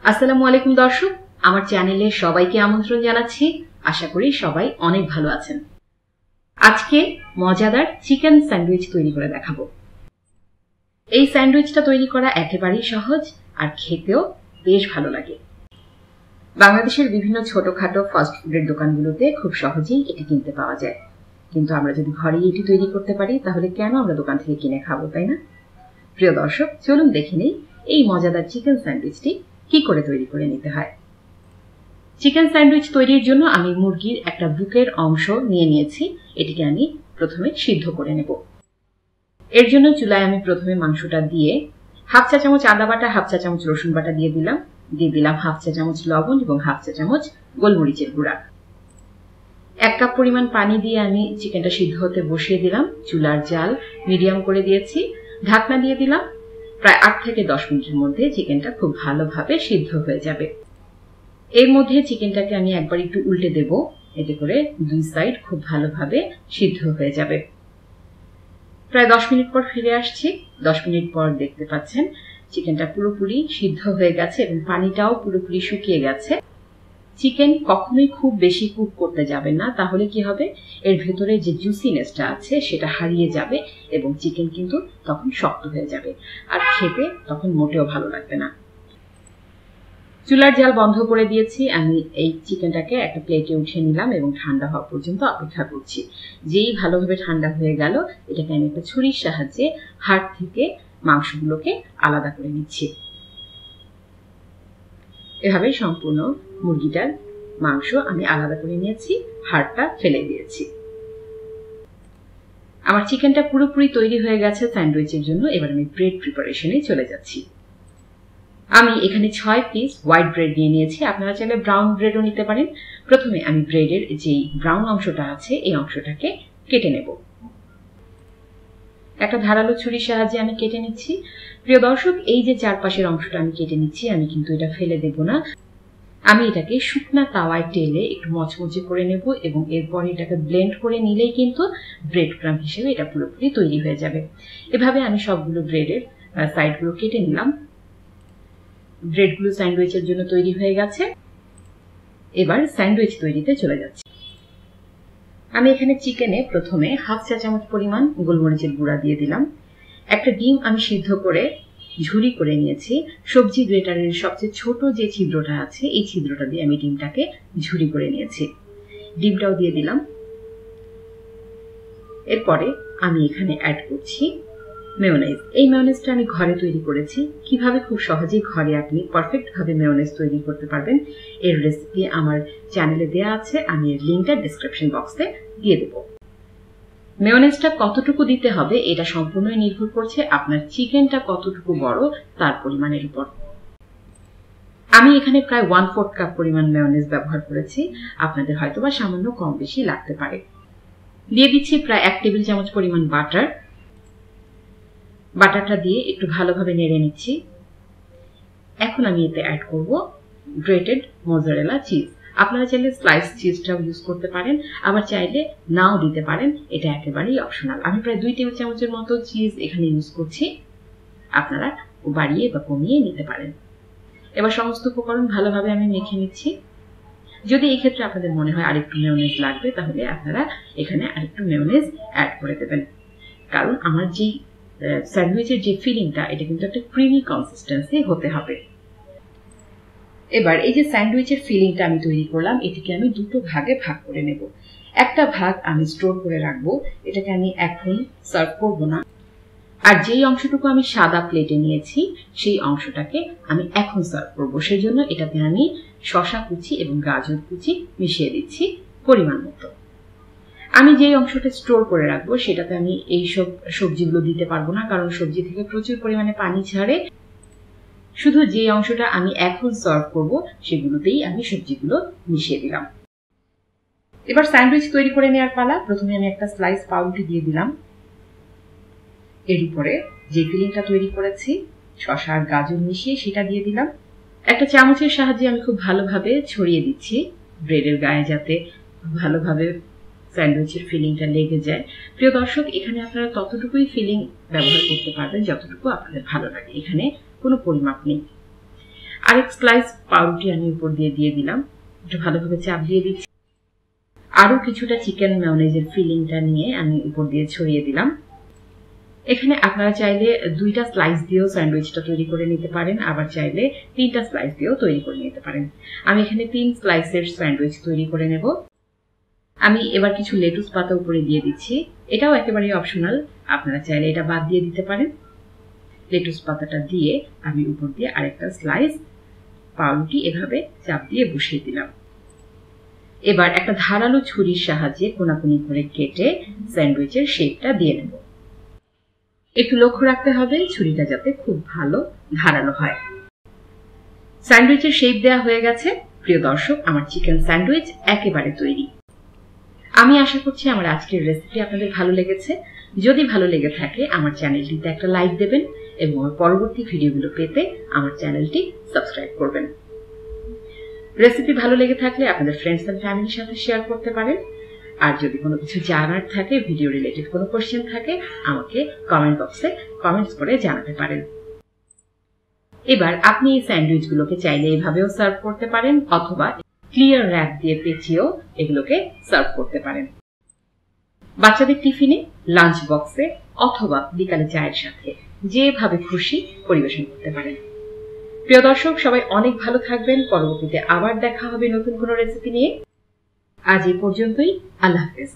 আসসালামু আলাইকুম দর্শক, আমার চ্যানেলে সবাইকে আমন্ত্রণ জানাচ্ছি। আশা করি সবাই অনেক ভালো আছেন। আজকে মজাদার চিকেন স্যান্ডউইচ তৈরি করে দেখাবো। এই স্যান্ডউইচটা তৈরি করা একেবারেই সহজ আর খেতেও বেশ ভালো লাগে। বাংলাদেশের বিভিন্ন ছোটখাটো ফাস্ট ফুডের দোকানগুলোতে খুব সহজেই এটি কিনতে পাওয়া যায়, কিন্তু আমরা যদি ঘরেই এটি তৈরি করতে পারি তাহলে কেন আমরা দোকান থেকে কিনে খাবো, তাই না? প্রিয় দর্শক, চলুন দেখে নেই এই মজাদার চিকেন স্যান্ডউইচটি কি করে তৈরি করে নিতে হয়। চিকেন স্যান্ডউইচ তৈরির জন্য আমি মুরগির একটা বুকের অংশ নিয়ে নিয়েছি। এটিকে আমি প্রথমে সিদ্ধ করে নেব। এর জন্য চুলায় আমি প্রথমে মাংসটা দিয়ে হাফ চা চামচ আদা বাটা, হাফ চা চামচ রসুন বাটা দিয়ে দিলাম হাফ চা চামচ লবণ এবং হাফ চা চামচ গোলমরিচের গুঁড়া। 1 কাপ পরিমাণ পানি দিয়ে আমি চিকেনটা সিদ্ধ হতে বসিয়ে দিলাম। চুলার জাল মিডিয়াম করে দিয়েছি, ঢাকনা দিয়ে দিলাম। প্রায় 8 থেকে 10 মিনিটের মধ্যে চিকেনটা খুব ভালোভাবে সিদ্ধ হয়ে যাবে। এর মধ্যে চিকেনটাকে আমি একবার একটু উল্টে দেব, এতে করে দুই সাইড খুব ভালোভাবে সিদ্ধ হয়ে যাবে। প্রায় 10 মিনিট পর ফিরে আসছি। 10 মিনিট পর দেখতে পাচ্ছেন চিকেনটা পুরোপুরি সিদ্ধ হয়ে গেছে এবং পানিটাও পুরোপুরি শুকিয়ে গেছে। চিকেন কখনোই খুব বেশি কুক করতে যাবেন না, তাহলে কি হবে, এর ভেতরে যে জুসিনেসটা আছে সেটা হারিয়ে যাবে এবং চিকেন কিন্তু তখন শক্ত হয়ে যাবে আর খেতে তখন মোটেও ভালো লাগবে না। চুলার জাল বন্ধ করে দিয়েছি। আমি এই চিকেনটাকে একটা প্লেটে উঠিয়ে নিলাম এবং ঠান্ডা হওয়া পর্যন্ত অপেক্ষা করছি। যেই ভালোভাবে ঠান্ডা হয়ে গেল, এটাকে আমি একটা ছুরির সাহায্যে হাড় থেকে মাংসগুলোকে আলাদা করে নিচ্ছি। এভাবে সম্পূর্ণ মুরগিটার মাংস আমি আলাদা করে নিয়েছি, হাড়টা ফেলে দিয়েছি। আমার চিকেনটা পুরোপুরি তৈরি হয়ে গেছে স্যান্ডউইচের জন্য। এবার আমি ব্রেড প্রিপারেশনে চলে যাচ্ছি। আমি এখানে 6 পিস হোয়াইট ব্রেড নিয়ে নিয়েছি। আপনারা চাইলে ব্রাউন ব্রেডও নিতে পারেন। প্রথমে আমি ব্রেডের যেই ব্রাউন অংশটা আছে এই অংশটাকে কেটে নেব। একটা ধারালো ছুরির সাহায্যে আমি কেটে নিচ্ছি। প্রিয় দর্শক, এই যে চারপাশের অংশটা আমি কেটে নিচ্ছি, আমি কিন্তু এটা ফেলে দেব না। আমি এটাকে শুকনা তাওয়ায় টেলে একটু মচমচে করে নেব এবং এরপর এটাকে ব্লেন্ড করে নিলেই কিন্তু ব্রেড ক্রাম্ব হিসেবে এটা পুরোপুরি তৈরি হয়ে যাবে। এভাবে আমি সবগুলো ব্রেডের সাইডগুলো কেটে নিলাম। ব্রেডগুলো স্যান্ডউইচের জন্য তৈরি হয়ে গেছে। এবার স্যান্ডউইচ তৈরিতে চলে যাচ্ছি। আমি এখানে চিকেনে প্রথমে হাফ চা চামচ পরিমাণ গোলমরিচের গুঁড়া দিয়ে দিলাম। একটা ডিম আমি সিদ্ধ করে ঝুরি করে নিয়েছি। সবজি গ্রেটারের সবচেয়ে ছোট যে ছিদ্রটা আছে এই ছিদ্রটা দিয়ে আমি ডিমটাকে ঝুরি করে নিয়েছি। ডিমটাও দিয়ে দিলাম। এরপরে আমি এখানে অ্যাড করছি মেয়োনেজ। এই মেয়োনেজটা আমি ঘরে তৈরি করেছি। কিভাবে খুব সহজেই ঘরে আপনি পারফেক্ট ভাবে মেয়োনেজ তৈরি করতে পারবেন এর রেসিপি আমার চ্যানেলে দেওয়া আছে। আমি এর লিংকটা ডেসক্রিপশন বক্সে দিয়ে দেব। মেয়োনেজটা কতটুকু দিতে হবে এটা সম্পূর্ণই নির্ভর করছে আপনার চিকেনটা কতটুকু বড় তার পরিমাণের উপর। আমি এখানে প্রায় 1/4 কাপ পরিমাণ মেয়োনেজ ব্যবহার করেছি। আপনাদের হয়তোবা সামান্য কম বেশি লাগতে পারে। দিয়ে দিচ্ছি প্রায় 1 টেবিল চামচ পরিমাণ বাটার। বাটারটা দিয়ে একটু ভালোভাবে নেড়ে নিচ্ছি। এখন আমি এতে অ্যাড করব গ্রেটেড মোজারেলা চিজ। আপনারা চাইলে স্লাইস চিজটাও ইউজ করতে পারেন, আবার চাইলে নাও দিতে পারেন, এটা একেবারেই অপশনাল। আমি প্রায় 2 টেবিল চামচের মতো চিজ এখানে ইউজ করছি। আপনারা বাড়িয়ে বা কমিয়ে নিতে পারেন। এবার সমস্ত উপকরণ ভালোভাবে আমি মেখে নিচ্ছি। যদি এই ক্ষেত্রে আপনাদের মনে হয় আরেকটু মেয়োনেজ লাগবে তাহলে আপনারা এখানে আরেকটু মেয়োনেজ অ্যাড করে দেবেন, কারণ আমার যেই স্যান্ডউইচের যে ফিলিংটা এটা কিন্তু একটা ক্রিমি কনসিস্টেন্সি হতে হবে। এবার এই যে স্যান্ডউইচের ফিলিংটা আমি তৈরি করলাম, এটিকে আমি দুটো ভাগে ভাগ করে নেব। একটা ভাগ আমি স্টোর করে রাখবো, এটাকে আমি এখন সার্ভ করব না। আর যেই অংশটুকু আমি সাদা প্লেটে নিয়েছি সেই অংশটাকে আমি এখন সার্ভ করব। সেজন্য এটাতে আমি শসা কুচি এবং গাজর কুচি মিশিয়ে দিচ্ছি পরিমাণ মতো। আমি যেই অংশটা স্টোর করে রাখবো সেটাতে আমি এইসব সবজিগুলো দিতে পারবো না, কারণ সবজি থেকে প্রচুর পরিমাণে পানি ছাড়ে। শুধু যে অংশটা আমি এখন সার্ভ করব সেগুলোতেই আমি সবজিগুলো মিশিয়ে দিলাম। এবার স্যান্ডউইচ তৈরি করে নেওয়ার পালা। প্রথমে আমি একটা স্লাইস পাউরুটি দিয়ে দিলাম। এর উপরে যে ফিলিংটা তৈরি করেছি শসা আর গাজর মিশিয়ে সেটা দিয়ে দিলাম। একটা চামচের সাহায্যে আমি খুব ভালোভাবে ছড়িয়ে দিচ্ছি ব্রেডের গায়ে, যাতে ভালোভাবে স্যান্ডউইচের ফিলিংটা লেগে যায়। প্রিয় দর্শক, এখানে আপনারা ততটুকুই ফিলিং ব্যবহার করতে পারবেন যতটুকু আপনাদের ভালো লাগে। এখানে কোনো পরিমাপ নেই। আরেক স্লাইস পাউরুটি আমি উপর দিয়ে দিলাম, একটু ভালোভাবে চাপ দিয়ে দিচ্ছি। আরো কিছুটা চিকেন মেয়োনেজের ফিলিংটা নিয়ে আমি উপর দিয়ে ছড়িয়ে দিলাম। এখানে আপনারা চাইলে 2টা স্লাইস দিয়েও স্যান্ডউইচটা তৈরি করে নিতে পারেন, আবার চাইলে 3টা স্লাইস দিয়েও তৈরি করে নিতে পারেন। আমি এখানে 3 স্লাইসের স্যান্ডউইচ তৈরি করে নেব। আমি এবার কিছু লেটুস পাতা উপরে দিয়ে দিচ্ছি, এটাও একেবারেই অপশনাল, আপনারা চাইলে এটা বাদ দিয়ে দিতে পারেন। লেটুস পাতাটা দিয়ে আমি উপর দিয়ে আরেকটা স্লাইস পাউরুটি এভাবে চাপ দিয়ে বসিয়ে দিলাম। এবার একটা ধারালো ছুরির সাহায্যে কোনাকুনি করে কেটে স্যান্ডউইচের শেপটা দিয়ে নেব। একটু লক্ষ্য রাখতে হবে ছুরিটা যাতে খুব ভালো ধারালো হয়। স্যান্ডউইচের শেপ দেওয়া হয়ে গেছে। প্রিয় দর্শক, আমার চিকেন স্যান্ডউইচ একেবারে তৈরি। আমি আশা করছি আমার আজকের রেসিপি আপনাদের ভালো লেগেছে। যদি ভালো লেগে থাকে আমার চ্যানেলটিতে একটা লাইক দেবেন এবং আমার পরবর্তী ভিডিওগুলো পেতে আমার চ্যানেলটি সাবস্ক্রাইব করবেন। রেসিপি ভালো লেগে থাকলে আপনাদের ফ্রেন্ডস এন্ড ফ্যামিলির সাথে শেয়ার করতে পারেন। আর যদি কোনো কিছু জানার থাকে, ভিডিও রিলেটেড কোনো কোশ্চেন থাকে, আমাকে কমেন্ট বক্সে কমেন্টস করে জানাতে পারেন। এবার আপনি এই স্যান্ডউইচগুলোকে চাইলে এভাবেও সার্ভ করতে পারেন, অথবা ক্লিয়ার র্যাপ দিয়ে পেঁচিয়েও এগুলোকে সার্ভ করতে পারেন। বাচ্চাদের টিফিনে, লাঞ্চ বক্সে অথবা বিকালে চায়ের সাথে যেভাবে খুশি পরিবেশন করতে পারেন। প্রিয় দর্শক, সবাই অনেক ভালো থাকবেন। পরবর্তীতে আবার দেখা হবে নতুন কোনো রেসিপি নিয়ে। আজ এই পর্যন্তই। আল্লাহ হাফেজ।